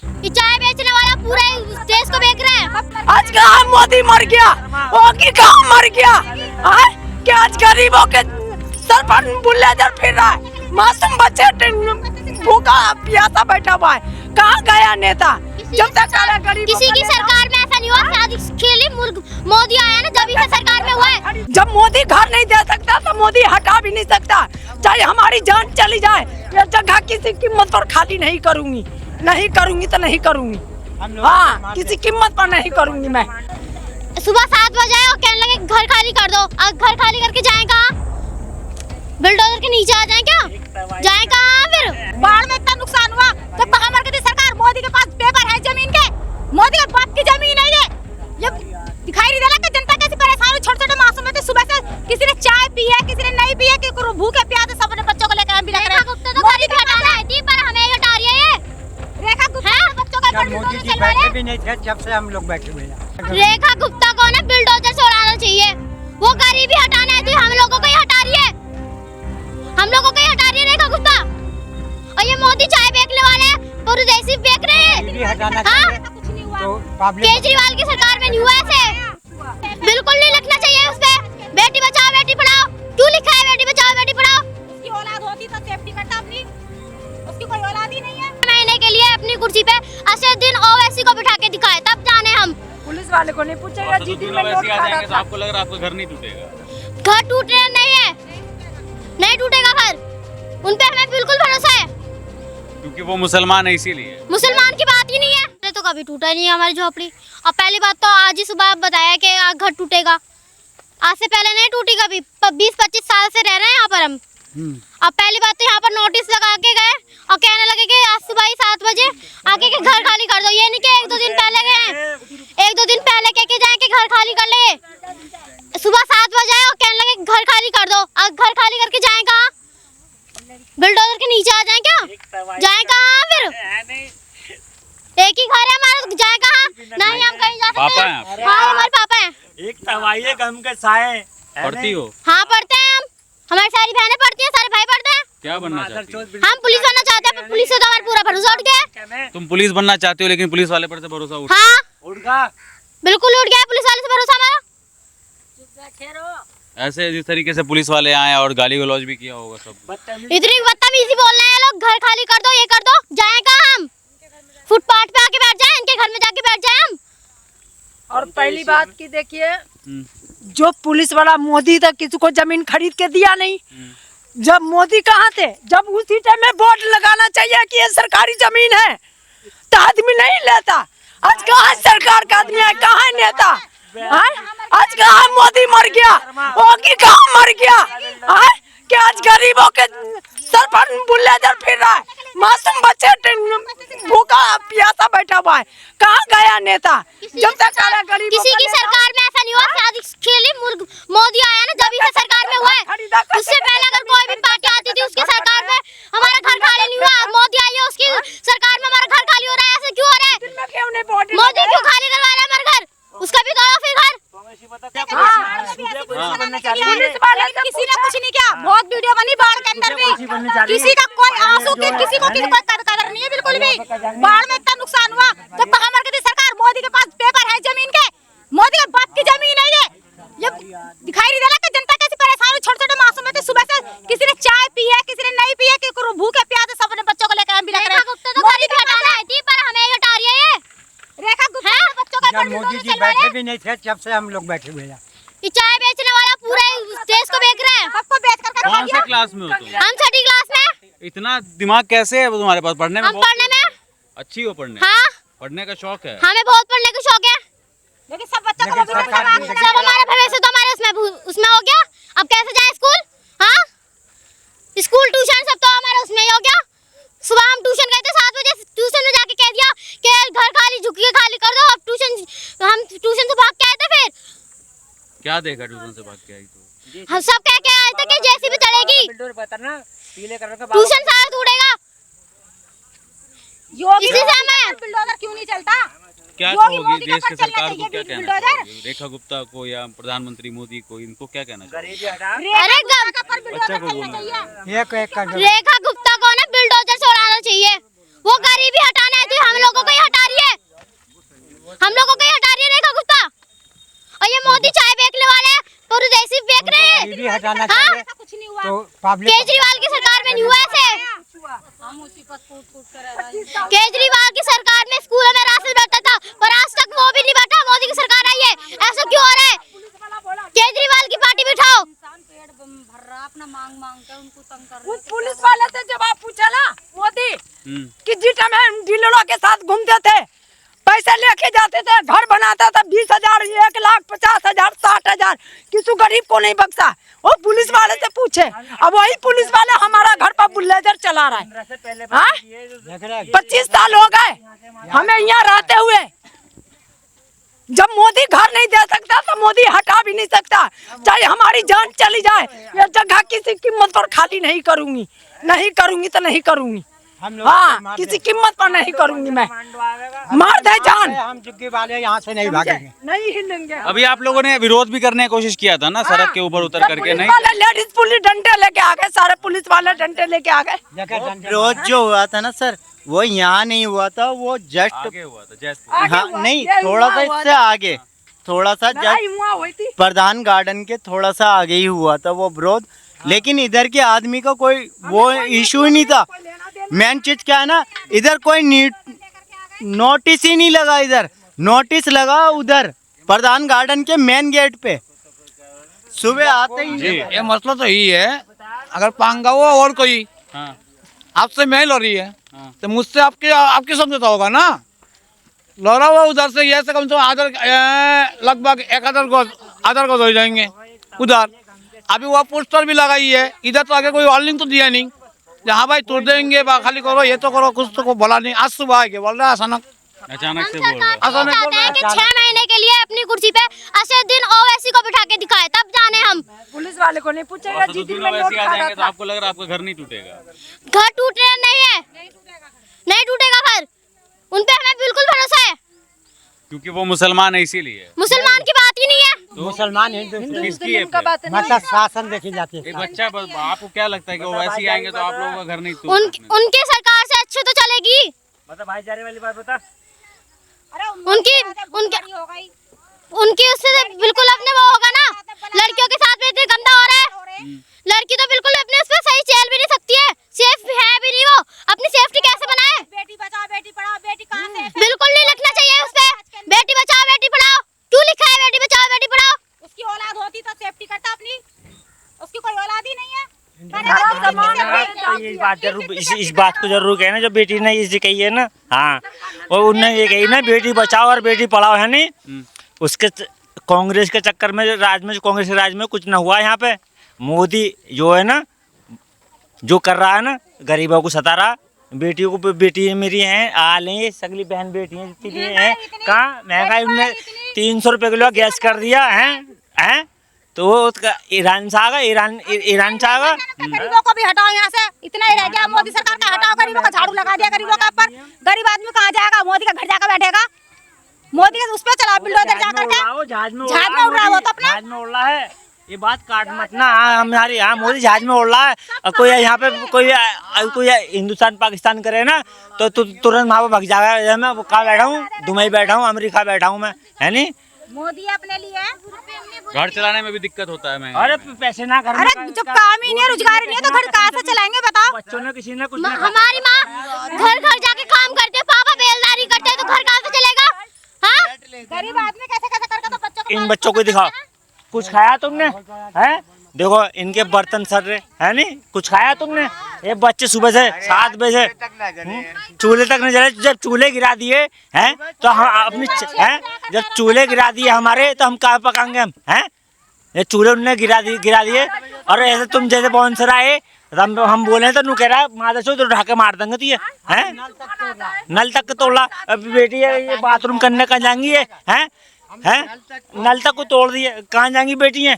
ये चाय बेचने वाला पूरे देश को बेच रहा है। आज कहाँ मोदी मर गया, योगी कहाँ मर गया? क्या आज गरीबों के सर पर बुलडोजर फिर रहा है? मासूम बच्चे भूखा प्यासा बैठा हुआ है, कहाँ गया नेता? जब तक किसी की सरकार में ऐसा नहीं हुआ, शादी खेली मोदी आया ना, जब से सरकार में हुआ है। जब मोदी घर नहीं दे सकता तो मोदी हटा भी नहीं सकता, चाहे हमारी जान चली जाए। ये जगह किसी कीमत पर खाली नहीं करूंगी, नहीं करूंगी तो नहीं करूंगी। हाँ, किसी कीमत पर नहीं करूंगी मैं। सुबह 7 बजे और कहने लगे घर खाली कर दो। अब घर खाली करके जाए कहाँ? बुलडोजर के नीचे आ जाए क्या? जाए कहाँ? फिर बाढ़ में इतना नुकसान हुआ तो कहाँ मर गई सरकार? मोदी के पास पेपर है जमीन के, मोदी के बाप की जमीन है ये दिखाई नहीं दे रहा कि जनता कैसे परेशान है। छोटे छोटे मासूम बच्चे सुबह से किसी ने चाय पी है, किसी ने नहीं पी है, कि भूखे प्यासे सब अपने बच्चों को लेकर हम भी लग रहे हैं। तो गरीब हटाना है थी, पर हमें हटा रही है ये। रेखा गुप्ता बच्चों का मोदी जी बैठे भी नहीं थे जब से हम लोग बैठे हुए हैं। रेखा गुप्ता को ना बुलडोजर से उड़ाना चाहिए, वो गरीबी हटाना है थी, हम लोगों को ही हटा रही है, हम लोगों को ही हटा रही है रेखा गुप्ता। और ये मोदी चाय बेचने वाले पूरे देश ही बेच रहे हैं। केजरीवाल की सरकार में नहीं हुआ ऐसे, बिल्कुल नहीं लिखना चाहिए उस पे बेटी बचाओ बेटी पढ़ाओ। क्यों लिखा है बेटी बचाओ बेटी पढ़ाओ? उसकी औलाद होती तो सेफ्टी करता अपनी, उसकी कोई औलाद ही नहीं है। महीने के लिए अपनी कुर्सी पे असदुद्दीन ओवैसी को बिठा के दिखाए, तब जाने हम। पुलिस वाले को नहीं पूछेगा, जीडी में नोट खा रहा था। आपको लग रहा है आपका घर नहीं टूटेगा? घर टूटने नहीं है, नहीं टूटेगा घर, उन पे हमें बिल्कुल भरोसा है, क्योंकि वो मुसलमान है इसीलिए। मुसलमान की बात ही नहीं है। तो कभी टूटा नहीं है हमारी झोपड़ी। और पहली बात तो आज ही सुबह बताया कि घर टूटेगा, आज से पहले नहीं टूटी कभी। 20-25 साल से रह रहे हैं यहाँ पर हम। अब पहली बात तो यहाँ पर नोटिस लगा के गए और कहने लगे कि आज सुबह ही 7 बजे आके के घर खाली कर दो। ये नहीं कि 1-2 दिन पहले गए, 1-2 दिन पहले कह के जाए कि घर खाली कर ले। सुबह 7 बजे और कहने लगे घर खाली कर दो। अब घर खाली करके जाए कहाँ? बुलडोजर के नीचे आ जाए क्या? जाए कहाँ? फिर एक ही घर है हमारा, जाए कहाँ? नहीं हम कहीं जा सकते। पापा हैं? हाँ हमारे पापा हैं। एक तवाई है गम के साए। पढ़ती हो? हाँ पढ़ते हैं हम, हमारी सारी बहनें पढ़ती हैं, सारे भाई पढ़ते हैं। क्या बनना चाहती हो? हम पुलिस बनना चाहते हैं, पर पुलिस से तो हमारा पूरा भरोसा उठ गया है। तुम पुलिस बनना चाहती हो लेकिन पुलिस वाले पर से भरोसा उठ हाँ उड़गा बिल्कुल उठ गया है पुलिस वाले से भरोसा हमारा। ऐसे जिस तरीके से पुलिस वाले आए और गाली गलौज भी किया होगा सब। इतनी बदतमीजी बोल रहे हैं लोग, घर खाली कर दो, ये कर दो। जाए कहाँ हम? फुटपाथ पे आके बैठ जाए, इनके घर में जाके बैठ जाए हम। और पहली बात की देखिए, जो पुलिस वाला मोदी तक किसी को जमीन खरीद के दिया नहीं। जब मोदी कहाँ थे, जब उसी टाइम में बोर्ड लगाना चाहिए कि ये सरकारी जमीन है, तो आदमी नहीं लेता। आज कहाँ सरकार का आदमी है, कहाँ है नेता? आज कहाँ मोदी मर गया, योगी कहाँ मर गया? क्या आज गरीबों के सर पर बुलडोजर फिर रहा है? मासूम बच्चे भूखा प्यासा बैठा हुआ है, कहाँ गया नेता? जब तक किसी की सरकार में ऐसा नहीं हुआ, शादी खेली मोदी आया ना, जब से सरकार में हुआ है। उससे पहले अगर कोई भी पार्टी आती थी उसकी सरकार में हमारा घर खाली नहीं हुआ। मोदी आई है, उसकी सरकार में हमारा घर खाली हो रहा है। ऐसे क्यों हो रहा है? मोदी क्यों खाली करवा रहा है हमारा घर? उसका भी दौड़ो फिर घर। पुलिस वाले किसी ने कुछ नहीं किया, बहुत वीडियो बनी बाढ़ के अंदर भी, किसी का कोई आंसू की किसी को कोई कदर नहीं है बिल्कुल भी। बाढ़ में इतना नुकसान हुआ तो कहाँ मर गई सरकार? मोदी के पास पेपर है जमीन के, मोदी के बाप की जमीन है ये दिखाई नहीं दे रहा कि जनता कैसे परेशान है। छोटे छोटे मासूम बच्चे सुबह से किसी ने चाय पी है, किसी ने नहीं पी है, कि भूखे प्यासे सब अपने बच्चों को लेकर हम भी लग रहे हैं। तो गरीब हटाना है थी, पर हमें हटा रही है ये। रेखा गुप्ता बच्चों का मोदी जी बैठे भी नहीं थे जब से हम लोग बैठे हुए हैं। ये चाय बेचने वाला पूरे देश को बेच रहा है, सबको बेच कर कौन से क्लास में हो तुम? हम 6ठी क्लास में। इतना दिमाग कैसे है तुम्हारे पास? पढ़ने में हम पढ़ने में अच्छी हो? पढ़ने हाँ पढ़ने का शौक है? हमें बहुत पढ़ने का शौक है, लेकिन सब बच्चों को सब हमारा भविष्य तो हमारे उसमें हो गया। अब कैसे जाए स्कूल? हाँ स्कूल ट्यूशन सब तो हमारे उसमें ही हो गया। सुबह हम ट्यूशन गए थे, 7 बजे ट्यूशन में जाके कह दिया कि घर खाली झुकी खाली कर दो। अब हम ट्यूशन से भाग के आए थे। फिर क्या देखा ट्यूशन से भाग के आई तो? हम सब कह के आए थे कि जेसीबी चलेगी, ट्यूशन सारा टूटेगा। योगी बुलडोजर क्यों नहीं चलता? क्या कहोगी देश के सरकार को? क्या कहना चाहिए रेखा गुप्ता को या प्रधानमंत्री मोदी को? इनको क्या कहना चाहिए? अरे बच्चा को बोलना रेखा गुप्ता को ना बुलडोजर से उड़ाना चाहिए। वो गरीबी हटाना है तो हम लोगों को ही हटा रही है, हम लोगों को ही हटा रही है रेखा गुप्ता। और ये मोदी चाय बेचने वाले परदेसी बेच रहे हैं। गरीबी हटाना हाँ? चाहिए तो पब्लिक केजरीवाल की सरकार में नहीं हुआ ऐसे। केजरीवाल की सरकार में स्कूलों में राशन बैठता था, पर आज तक वो भी नहीं बैठा। मोदी की सरकार आई है, ऐसा क्यों हो रहा है? केजरीवाल की पार्टी बिठाओ। उस पुलिस वाले से जवाब पूछा ना मोदी कि जिस टाइम हम डीलरों के साथ घूमते थे, पैसे लेके जाते थे, घर बनाता था 20,000, 1,50,000, 60,000, किसी गरीब को नहीं बख्शा। वो पुलिस वाले से पूछे। अब वही पुलिस वाला हमारा घर पर बुलडोजर चला रहा है। हाँ? 25 साल हो गए हमें यहाँ रहते हुए। जब मोदी घर नहीं दे सकता तो मोदी हटा भी नहीं सकता, चाहे हमारी जान चली जाए। ये जगह किसी कीमत पर खाली नहीं करूंगी, नहीं करूंगी तो नहीं करूंगी। हाँ, किसी कीमत पर नहीं करूंगी मैं। मार दे जान, हम जुग्गी वाले यहाँ से नहीं भागेंगे, नहीं हिलेंगे। अभी आप लोगों ने विरोध भी करने की कोशिश किया था ना, सड़क के ऊपर उतर करके? नहीं, लेडीज पुलिस डंडे लेके आ गए, सारे पुलिस वाले डंडे लेके आ गए। विरोध जो हुआ था ना सर, वो यहाँ नहीं हुआ था, वो जस्ट आगे हुआ था जयपुर। हाँ नहीं, थोड़ा सा इससे आगे, थोड़ा सा जस्ट प्रधान गार्डन के थोड़ा सा आगे ही हुआ था वो विरोध। लेकिन इधर के आदमी का कोई वो इशू ही नहीं था। मेन चीज क्या है ना, इधर कोई नोटिस ही नहीं लगा। इधर नोटिस लगा उधर प्रधान गार्डन के मेन गेट पे, सुबह आते ही। ये मसला तो यही है, अगर पांगा हुआ और कोई हाँ, आपसे मेल हो रही है हाँ। तो मुझसे आपकी समझौता होगा ना। लौरा हुआ उधर से ये से कम से कम लगभग 1,000 गज हो जाएंगे उधर। अभी वह पोस्टर भी लगाई है, इधर तो आगे कोई वार्निंग तो दिया नहीं। जहाँ भाई तोड़ देंगे खाली करो, ये तो करो, कुछ तो को बोला नहीं। आज सुबह आके बोल रहा है अचानक अचानक से बोल रहा है। अचानक बोल रहा है। कि 6 महीने के लिए अपनी कुर्सी पे असदुद्दीन ओवैसी को बिठा के दिखाए, तब जाने हम। पुलिस वाले को नहीं पूछेगा। तो दूल्हा वैसे आ जाएंगे तो आपको लग रहा है आपका घर नहीं टूटेगा? घर टूटने नहीं है, नहीं टूटेगा घर। उन पे हमें बिल्कुल भरोसा है, क्योंकि वो मुसलमान है इसीलिए। मुसलमान की बात ही नहीं है। तो मुसलमान हिंदू किसकी है? मतलब शासन देखी जाती है। एक बच्चा, आपको क्या लगता है कि वो वैसे ही आएंगे तो आप लोगों का घर नहीं उनके सरकार से अच्छी तो चलेगी। मतलब भाईचारे वाली बात बता। उनकी उससे बिल्कुल अपने वो होगा ना। लड़कियों के साथ में इतने गंदा हो रहा है। लड़की तो बिल्कुल अपने उस पर सही चल भी नहीं सकती है, सेफ है भी नहीं। वो अपनी सेफ्टी कैसे बनाए? बेटी बचाओ बेटी पढ़ाओ, बेटी कहाँ से? बिल्कुल नहीं लिखना चाहिए उस पे, बेटी बचाओ बेटी पढ़ाओ। क्यों लिखा है बेटी बचाओ बेटी पढ़ाओ? उसकी औलाद होती तो सेफ्टी करता अपनी, उसकी कोई औलाद ही नहीं है। इस बात को जरूर कहना जो बेटी ने इसे कही है ना। हाँ, और उन्होंने ये कही ना बेटी बचाओ और बेटी पढ़ाओ, है नहीं। उसके कांग्रेस के चक्कर में कांग्रेस के राज में कुछ ना हुआ। यहाँ पे मोदी जो है ना, जो कर रहा है ना, गरीबों को सता रहा। बेटियों को, बेटी मेरी हैं आ लें, सगली बहन बेटी हैं जितनी भी हैं। कहाँ महंगाई उन्होंने 300 रुपये किलो गैस कर दिया है। तो ईरान से आगा, ईरान से आगा। गरीबों को भी हटाओ यहाँ से, इतना ही रह गया। मोदी सरकार का हटाओ, गरीबों का झाड़ू लगा दिया गरीबों का ऊपर। गरीब आदमी कहाँ जाएगा? मोदी का घर जाकर बैठेगा। मोदी के उस पर चला बुलडोजर जाकर के, जहाज में उड़ रहा है वो तो अपना। जहाज में उड़ रहा है, ये बात काट मत ना। हमारी यहाँ मोदी जहाज में उड़ रहा है, और कोई यहाँ पे कोई हिंदुस्तान पाकिस्तान करे ना तो तुरंत वहाँ पे भग जाएगा। मैं कहाँ बैठा हूँ? दुबई बैठा हूँ, अमेरिका बैठा हूँ मैं, है नहीं। मोदी अपने लिए घर चलाने में भी दिक्कत होता है। अरे पैसे ना घर, अरे जब काम ही नहीं है, रोजगार नहीं है तो घर कहाँ से चलाएंगे बताओ? बच्चों ने किसी ने कुछ हमारी माँ घर घर जाके काम करते हैं, पापा बेलदारी करते हैं, तो घर कहाँ से चलेगा? हाँ, गरीब आदमी कैसे कैसे करके तो बच्चों को इन बच्चों को दिखाओ कुछ खाया तुमने, है? देखो इनके बर्तन सर रहे, है नहीं। कुछ खाया तुमने? ये बच्चे सुबह से 7 बजे चूल्हे तक नहीं जले। जब चूल्हे गिरा दिए हैं तो हम अपनी जब चूल्हे गिरा दिए हमारे, तो हम कहाँ पकाएंगे हम, हैं? ये चूल्हे उनने गिरा दिए। और ऐसे तुम जैसे बाउंसर आए हम बोले तो नू कह रहा मादर चो तो उठा के मार देंगे। तो ये हैं नल तक तोड़ा। अभी बेटी है ये बाथरूम करने कहाँ जाएंगी? है नल तक को तोड़ दिए, कहाँ जाएंगी बेटी हैं?